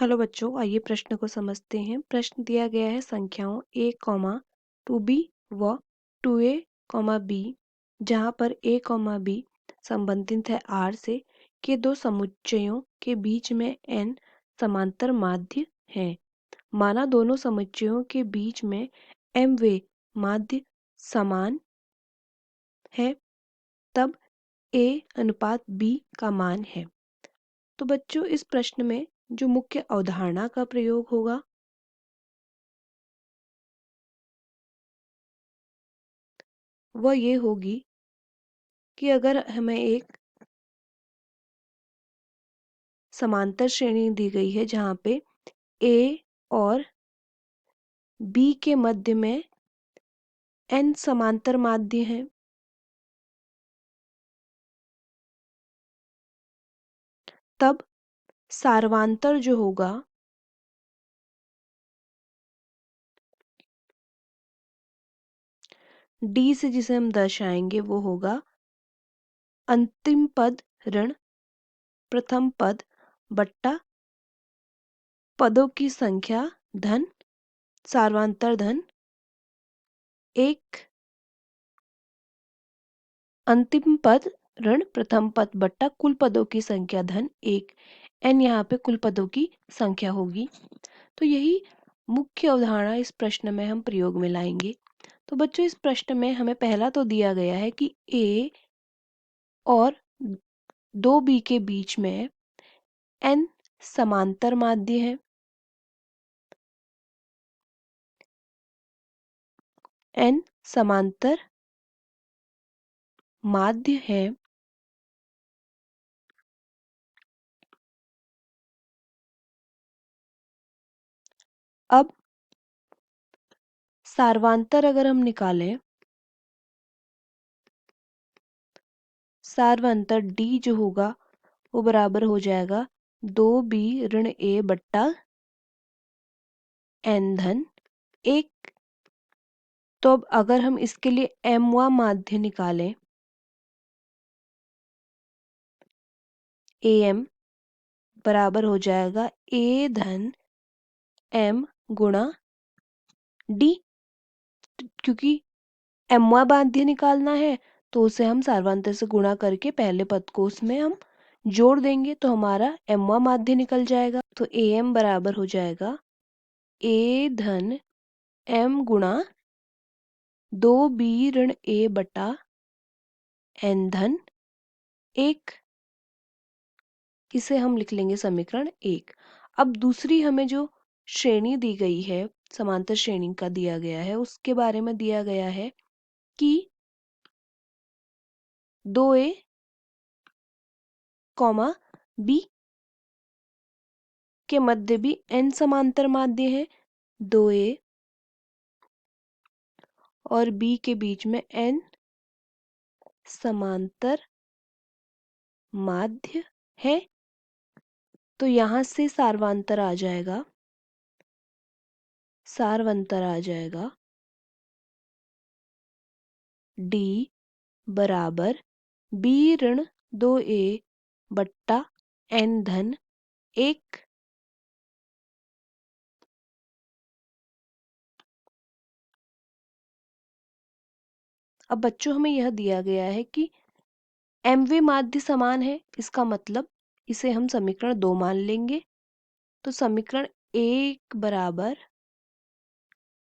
Hello बच्चों, आइए प्रश्न को समझते हैं। प्रश्न दिया गया है संख्याओं a, 2b व 2a, b, जहाँ पर a, b संबंधित है r से के दो समुच्चयों के बीच में n समांतर माध्य हैं। माना दोनों समुच्चयों के बीच में m वे माध्य समान है, तब a अनुपात b का मान है। तो बच्चों, इस प्रश्न में जो मुख्य अवधारणा का प्रयोग होगा वह ये होगी कि अगर हमें एक समांतर श्रेणी दी गई है जहाँ पे A और B के मध्य में n समांतर माध्य हैं, तब सार्वंतर जो होगा D से जिसे हम दर्शाएंगे वो होगा अंतिम पद ऋण प्रथम पद बट्टा पदों की संख्या धन सार्वंतर धन एक अंतिम पद ऋण प्रथम पद बट्टा कुल पदों की संख्या धन एक। n यहाँ पे कुल पदों की संख्या होगी। तो यही मुख्य अवधारणा इस प्रश्न में हम प्रयोग में लाएंगे। तो बच्चों, इस प्रश्न में हमें पहला तो दिया गया है कि a और 2b के बीच में n समांतर माध्य है। n समांतर माध्य है। अब सार्वंतर अगर हम निकालें, सार्वंतर d जो होगा वो बराबर हो जाएगा 2b ऋण a बट्टा n धन एक। तो अब अगर हम इसके लिए mवा माध्य निकालें, am बराबर हो जाएगा a धन m गुणा d। क्योंकि mवा माध्य निकालना है तो उसे हम सार्वंतर से गुणा करके पहले पद को उसमें हम जोड़ देंगे तो हमारा mवा माध्य निकल जाएगा। तो am बराबर हो जाएगा a धन m गुणा 2b ऋण a बटा n धन एक। इसे हम लिख लेंगे समीकरण एक। अब दूसरी हमें जो श्रेणी दी गई है, समांतर श्रेणी का दिया गया है, उसके बारे में दिया गया है कि 2a, b के मध्य भी n समांतर माध्य है। 2a और b के बीच में n समांतर माध्य है। तो यहाँ से सार्वंतर आ जाएगा, सार्वंतर आ जाएगा d बराबर b ऋण 2a बट्टा n धन एक। अब बच्चों, हमें यह दिया गया है कि mवे माध्य समान है, इसका मतलब इसे हम समीकरण 2 मान लेंगे। तो समीकरण 1 बराबर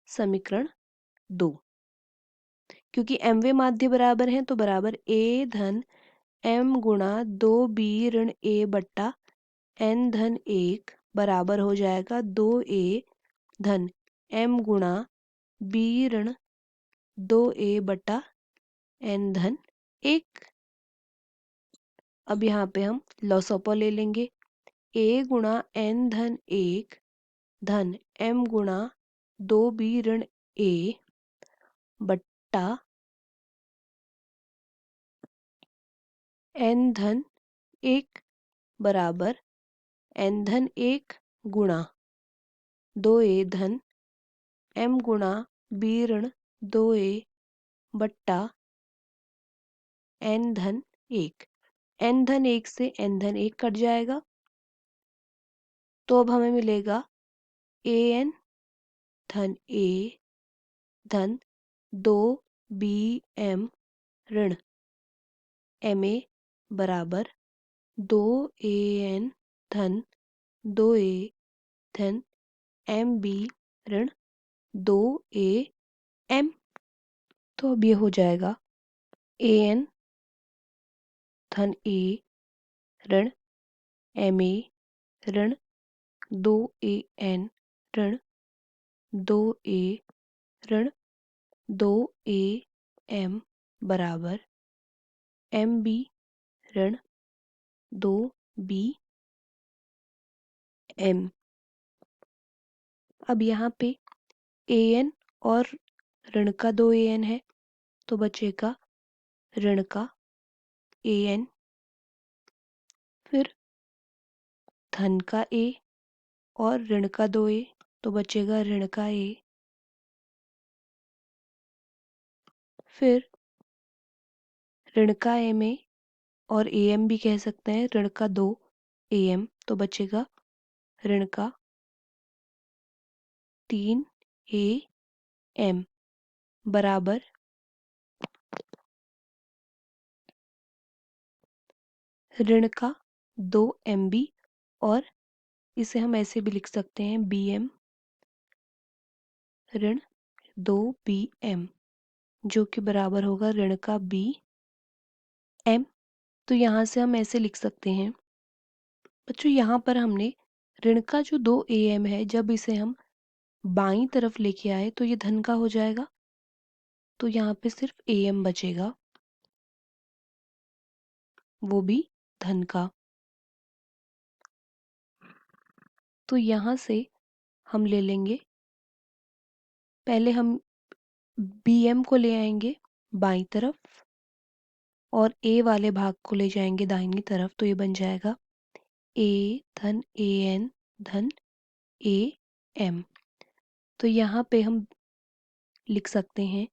समीकरण 2, क्योंकि mवे माध्य बराबर हैं तो बराबर a धन m गुणा 2b ऋण a बट्टा n धन एक बराबर हो जाएगा 2a धन m गुणा b ऋण 2a बटा n धन एक। अब यहाँ पे हम लॉसोपो ले लेंगे, a गुणा n धन एक धन m गुणा 2b ऋण a बट्टा n धन एक बराबर n धन एक गुणा 2a धन m गुणा b ऋण 2a बट्टा n धन एक। n धन एक से n धन एक कट जाएगा तो अब हमें मिलेगा ए एन धन ए धन 2 BM ऋण एम ए बराबर 2 AN धन 2A धन MB ऋण 2AM। तो अब ये हो जाएगा AN धन A ऋण MA ऋण 2AN ऋण 2A ऋण 2AM बराबर MB ऋण 2BM। अब यहाँ पे AN और ऋण का 2AN है तो बचेगा ऋण का AN, फिर धन का A और ऋण का 2A तो बचेगा ऋण का A, फिर ऋण का MA और AM भी कह सकते हैं, ऋण का 2AM तो बचेगा ऋण का 3AM बराबर ऋण का 2MB, और इसे हम ऐसे भी लिख सकते हैं BM ऋण 2BM, जो कि बराबर होगा ऋण का BM। तो यहाँ से हम ऐसे लिख सकते हैं बच्चों, यहाँ पर हमने ऋण का जो 2AM है, जब इसे हम बाईं तरफ लेके आए तो ये धन का हो जाएगा, तो यहाँ पे सिर्फ AM बचेगा, वो भी धन का। तो यहाँ से हम ले लेंगे, पहले हम BM को ले आएंगे बाईं तरफ और A वाले भाग को ले जाएंगे दाहिनी तरफ, तो ये बन जाएगा A धन AN धन AM। तो यहाँ पे हम लिख सकते हैं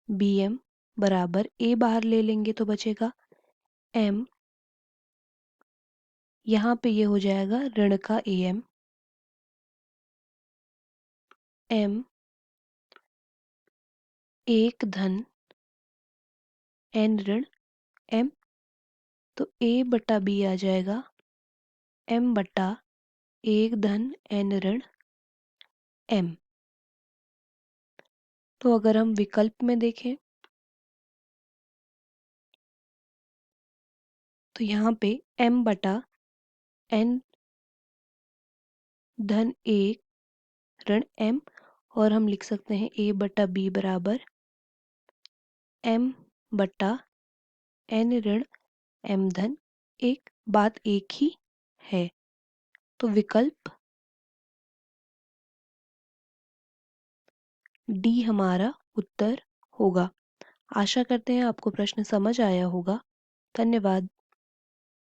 BM बराबर A बाहर ले लेंगे तो बचेगा M, यहाँ पे ये हो जाएगा ऋण का AM M 1 धन N ऋण M, तो A बटा B आ जाएगा M बटा 1 धन N ऋण M। तो अगर हम विकल्प में देखें तो यहाँ पे M बटा N धन 1 ऋण M, और हम लिख सकते हैं A बटा B बराबर M बटा N ऋण M धन 1, बात एक ही है। तो विकल्प D हमारा उत्तर होगा। आशा करते हैं आपको प्रश्न समझ आया होगा। धन्यवाद।